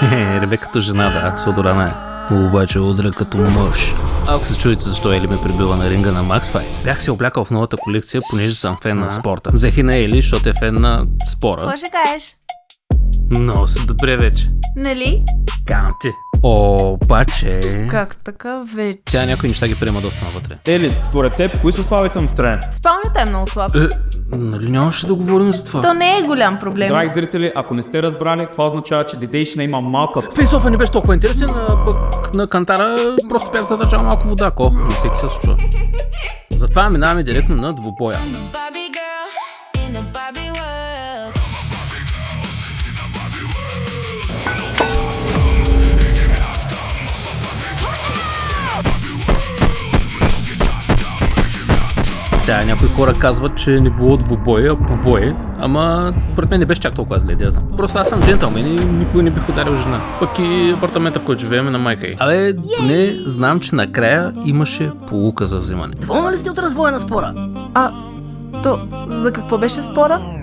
Ребе като жена, да, Содорана е. Обаче удра като мъж. Ако се чудите защо Ели ме прибила на ринга на Max Fight, бях се облякал в новата колекция, понеже съм фен на спорта. Взех и на Ели, защото е фен на спора. Какво ще кажеш? Но си добре вече. Нали? Кам ти. Обаче... Как така вече? Тя някои неща ги приема доста навътре. Ели, според теб, кои са слабите му страни? Спалнята е много слаб. Нали нямаше да говорим за това? То не е голям проблем. Драги зрители, ако не сте разбрали, това означава, че дедейшина има малка... Фейсофа не беше толкова интересен, а пък на Кантара просто бях задържал малко вода, но всеки се случва. Затова минаваме директно на двубоя. Barbie girl in a Barbie world. Сега някои хора казват, че не било двубой, а побой, ама пред мен не беше чак толкова зле, да знам. Просто аз съм джентълмен и никой не бих ударил жена. Пък и апартамента, в който живеем, на майка й. Абе, не знам, че накрая имаше полука за взимане. Доволна ли сте от развоя на спора? То за какво беше спора?